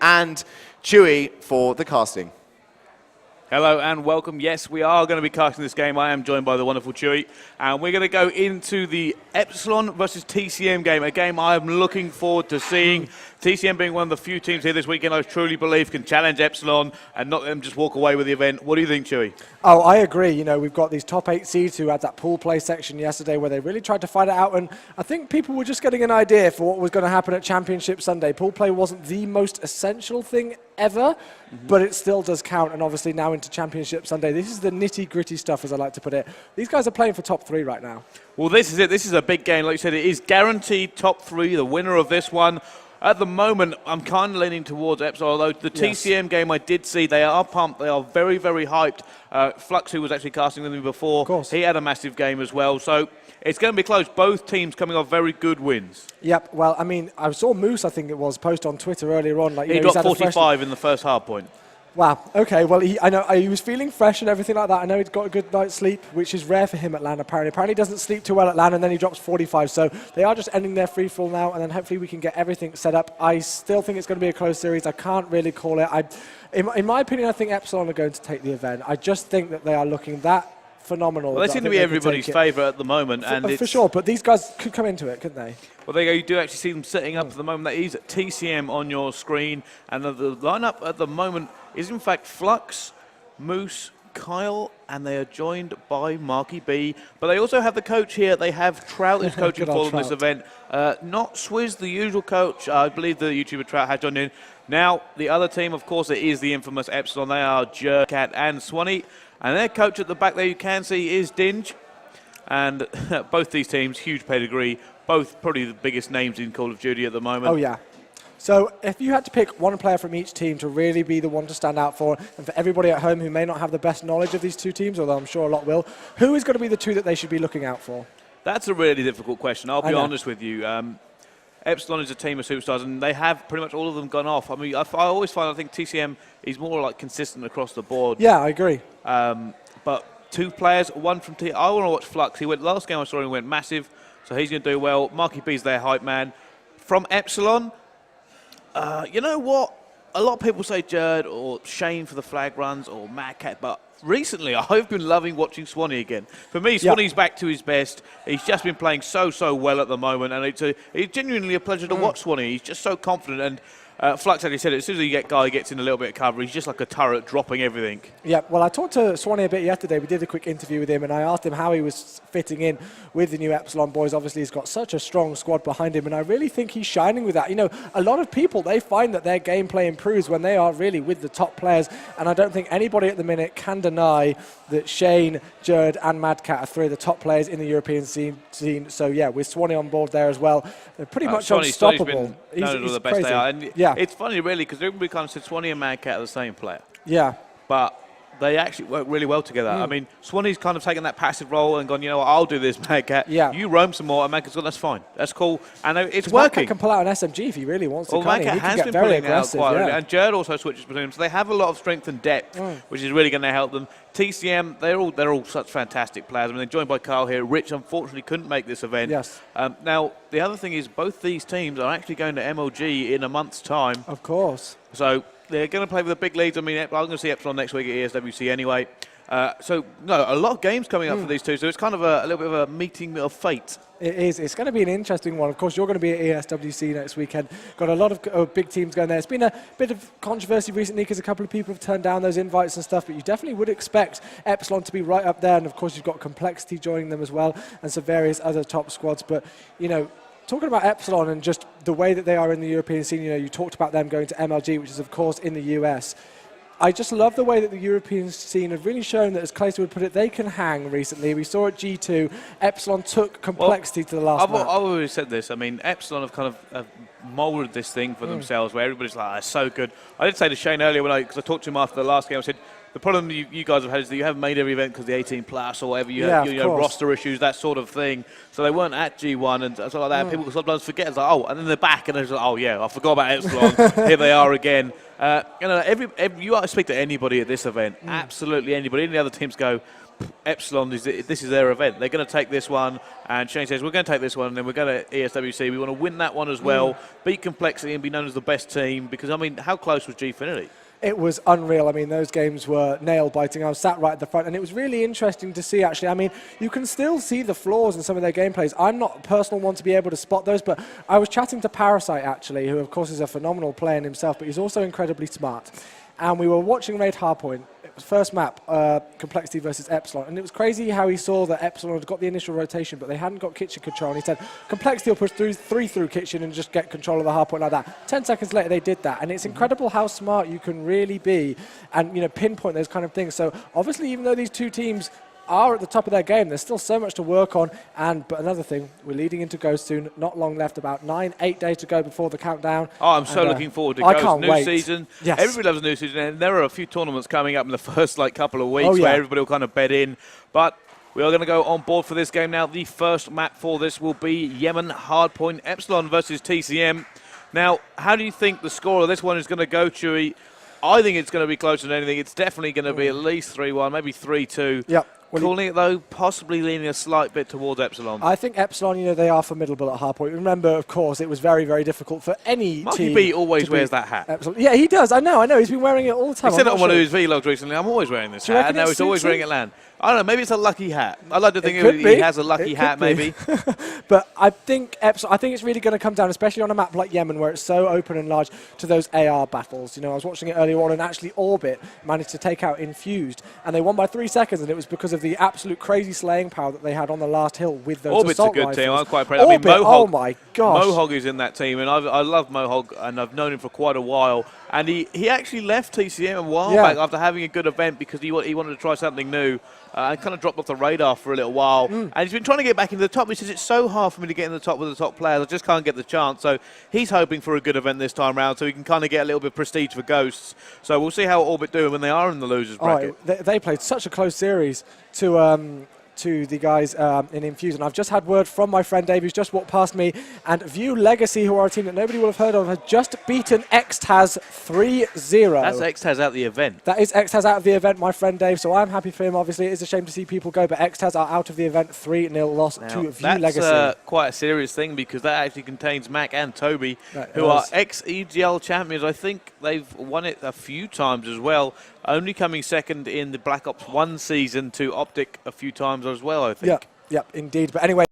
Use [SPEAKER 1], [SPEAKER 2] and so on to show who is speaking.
[SPEAKER 1] and Chewy for the casting.
[SPEAKER 2] Hello and welcome. Yes, we are going to be casting this game. I am joined by the wonderful Chewy, and we're going to go into the Epsilon versus TCM game, a game I am looking forward to seeing. TCM being one of the few teams here this weekend I truly believe can challenge Epsilon and not let them just walk away with the event. What do you think, Chewy?
[SPEAKER 3] Oh, I agree. You know, we've got these top 8 seeds who had that pool play section yesterday where they really tried to fight it out, and I think people were just getting an idea for what was going to happen at Championship Sunday. Pool play wasn't the most essential thing ever, but it still does count, and obviously now into Championship Sunday, this is the nitty-gritty stuff, as I like to put it. These guys are playing for top 3 right now.
[SPEAKER 2] Well, this is it. This is a big game. Like you said, it is guaranteed top 3, the winner of this one. At the moment, I'm kind of leaning towards Epsilon, although the TCM game I did see, they are pumped. They are very, very hyped. Flux, who was actually casting with me before, he had a massive game as well. So it's going to be close. Both teams coming off very good wins. Yep.
[SPEAKER 3] Well, I mean, I saw Moose, I think it was, post on Twitter earlier on. Like,
[SPEAKER 2] he dropped 45 in the first hard point.
[SPEAKER 3] Wow. Okay. Well, I know he was feeling fresh and everything like that. I know he'd got a good night's sleep, which is rare for him at LAN. Apparently, he doesn't sleep too well at LAN, and then he drops 45. So they are just ending their free fall now, and then hopefully we can get everything set up. I still think it's going to be a close series. I can't really call it. In my opinion, I think Epsilon are going to take the event. I just think that they are looking that phenomenal.
[SPEAKER 2] Well, they seem to be everybody's favourite at the moment, and
[SPEAKER 3] for sure. But these guys could come into it, couldn't they?
[SPEAKER 2] Well, there you go. You do actually see them setting up at the moment. That is TCM on your screen, and the lineup at the moment is in fact Flux, Moose, Kyle, and they are joined by Marky B. But they also have the coach here. They have Trout who's coaching for them this event. Not Swizz, the usual coach. I believe the YouTuber Trout has joined in. Now, the other team, of course, it is the infamous Epsilon. They are Catz and Swanee. And their coach at the back there you can see is Dinge. And both these teams, huge pedigree. Both probably the biggest names in Call of Duty at the moment.
[SPEAKER 3] Oh, yeah. So if you had to pick one player from each team to really be the one to stand out for, and for everybody at home who may not have the best knowledge of these two teams, although I'm sure a lot will, who is going to be the two that they should be looking out for?
[SPEAKER 2] That's a really difficult question. I'll be honest with you. Epsilon is a team of superstars, and they have pretty much all of them gone off. I mean, I always find I think TCM is more like consistent across the board.
[SPEAKER 3] Yeah, I agree.
[SPEAKER 2] But two players, one from I want to watch Flux. He went last game I saw him went massive, so he's going to do well. Marky B's their hype man. From Epsilon, you know what? A lot of people say Jared or Shane for the flag runs or Mad Cat, but recently I've been loving watching Swanee again. For me, Swanee's back to his best. He's just been playing so well at the moment, and it's genuinely a pleasure to watch Swanee. He's just so confident, and Flux actually said it, as soon as the guy gets in a little bit of cover, he's just like a turret dropping everything.
[SPEAKER 3] Yeah, well, I talked to Swanee a bit yesterday. We did a quick interview with him, and I asked him how he was fitting in with the new Epsilon boys. Obviously, he's got such a strong squad behind him, and I really think he's shining with that. You know, a lot of people, they find that their gameplay improves when they are really with the top players, and I don't think anybody at the minute can deny that Shane, Jared, and Mad Cat are three of the top players in the European scene. So, yeah, with Swanee on board there as well, they're pretty much unstoppable.
[SPEAKER 2] He's the best they are. And
[SPEAKER 3] yeah.
[SPEAKER 2] It's funny, really, because everybody kind of said Swanee and Mad Cat are the same player.
[SPEAKER 3] Yeah.
[SPEAKER 2] But they actually work really well together. I mean, Swanee's kind of taken that passive role and gone, you know what, I'll do this, Mad Cat.
[SPEAKER 3] Yeah.
[SPEAKER 2] You roam some more, and Mad Cat's gone, that's fine. That's cool. And it's working.
[SPEAKER 3] Mad Cat can pull out an SMG if he really wants to.
[SPEAKER 2] Well, Mad Cat has been pulling out quite a bit. And Jared also switches between them. So they have a lot of strength and depth, which is really going to help them. TCM, they're all such fantastic players. I mean, they're joined by Kyle here. Rich, unfortunately, couldn't make this event.
[SPEAKER 3] Yes.
[SPEAKER 2] Now, the other thing is both these teams are actually going to MLG in a month's time.
[SPEAKER 3] Of course.
[SPEAKER 2] So they're going to play with the big leads. I mean, I'm going to see Epsilon next week at ESWC anyway. So, no, a lot of games coming up for these two. So it's kind of a little bit of a meeting of fate.
[SPEAKER 3] It is. It's going to be an interesting one. Of course, you're going to be at ESWC next weekend. Got a lot of big teams going there. It's been a bit of controversy recently because a couple of people have turned down those invites and stuff, but you definitely would expect Epsilon to be right up there. And, of course, you've got Complexity joining them as well and some various other top squads. But, you know, talking about Epsilon and just the way that they are in the European scene, you know, you talked about them going to MLG, which is, of course, in the US. I just love the way that the European scene have really shown that, as Clayton would put it, they can hang recently. We saw at G2, Epsilon took Complexity to the last map.
[SPEAKER 2] I've always said this. I mean, Epsilon have kind of moulded this thing for themselves where everybody's like, it's so good. I did say to Shane earlier, because I talked to him after the last game, I said, the problem you guys have had is that you haven't made every event because the 18 plus or whatever. You know, roster issues, that sort of thing. So they weren't at G1 and stuff like that. And people sometimes forget. It's like, and then they're back and they're like, oh yeah, I forgot about Epsilon. Here they are again. You know, you speak to anybody at this event, absolutely anybody. Any other teams go, Epsilon, this is their event. They're going to take this one, and Shane says, we're going to take this one, and then we're going to ESWC. We want to win that one as well, beat Complexity and be known as the best team, because, I mean, how close was Gfinity?
[SPEAKER 3] It was unreal. I mean, those games were nail-biting. I was sat right at the front, and it was really interesting to see, actually. I mean, you can still see the flaws in some of their gameplays. I'm not a personal one to be able to spot those, but I was chatting to Parasite, actually, who, of course, is a phenomenal player in himself, but he's also incredibly smart. And we were watching Raid Hardpoint. It was first map, Complexity versus Epsilon. And it was crazy how he saw that Epsilon had got the initial rotation, but they hadn't got kitchen control. And he said, Complexity will push three through kitchen and just get control of the hardpoint like that. 10 seconds later, they did that. And it's incredible how smart you can really be and, you know, pinpoint those kind of things. So obviously, even though these two teams are at the top of their game, there's still so much to work on. But another thing, we're leading into Ghost soon. Not long left, about 8 days to go before the countdown.
[SPEAKER 2] Oh, I'm so looking forward to Ghost. New season.
[SPEAKER 3] Yes.
[SPEAKER 2] Everybody loves a new season, and there are a few tournaments coming up in the first couple of weeks where everybody will kind of bed in. But we are going to go on board for this game now. The first map for this will be Yemen Hardpoint Epsilon versus TCM. Now, how do you think the score of this one is going to go, Chewy? I think it's going to be closer than anything. It's definitely going to be at least 3-1, maybe 3-2.
[SPEAKER 3] Yep.
[SPEAKER 2] Calling it, though, possibly leaning a slight bit towards Epsilon.
[SPEAKER 3] I think Epsilon, you know, they are formidable at hardpoint. Remember, of course, it was very, very difficult for any team.
[SPEAKER 2] Marky B always wears that hat.
[SPEAKER 3] Epsilon. Yeah, he does. I know. He's been wearing it all the time.
[SPEAKER 2] He said it on one of his vlogs recently. I'm always wearing this hat. No, he's always wearing it LAN. I don't know. Maybe it's a lucky hat. I'd like to think he has a lucky hat, maybe.
[SPEAKER 3] But I think Epsilon, I think it's really going to come down, especially on a map like Yemen, where it's so open and large, to those AR battles. You know, I was watching it earlier on, and actually Orbit managed to take out Infused, and they won by 3 seconds, and it was because of the absolute crazy slaying power that they had on the last hill with those
[SPEAKER 2] Orbit's
[SPEAKER 3] assault
[SPEAKER 2] a good
[SPEAKER 3] rifles.
[SPEAKER 2] team. I'm quite proud. I mean, Mohog,
[SPEAKER 3] oh my gosh.
[SPEAKER 2] Mohog is in that team, and I love Mohog, and I've known him for quite a while. And he actually left TCM a while back after having a good event because he wanted to try something new and kind of dropped off the radar for a little while. And he's been trying to get back into the top. He says, it's so hard for me to get in the top with the top players. I just can't get the chance. So he's hoping for a good event this time around so he can kind of get a little bit of prestige for Ghosts. So we'll see how Orbit do when they are in the losers bracket.
[SPEAKER 3] They played such a close series to the guys in Infuse. And I've just had word from my friend Dave, who's just walked past me, and View Legacy, who are a team that nobody will have heard of, has just beaten Xtaz 3-0.
[SPEAKER 2] That's Xtaz out of the event.
[SPEAKER 3] That is Xtaz out of the event, my friend Dave, so I'm happy for him. Obviously, it is a shame to see people go, but Xtaz are out of the event, 3-0 loss to View Legacy.
[SPEAKER 2] That's quite a serious thing because that actually contains Mac and Toby, who are ex-EGL champions. I think they've won it a few times as well, only coming second in the Black Ops 1 season to Optic a few times as well, I think.
[SPEAKER 3] Yeah, indeed. But anyway,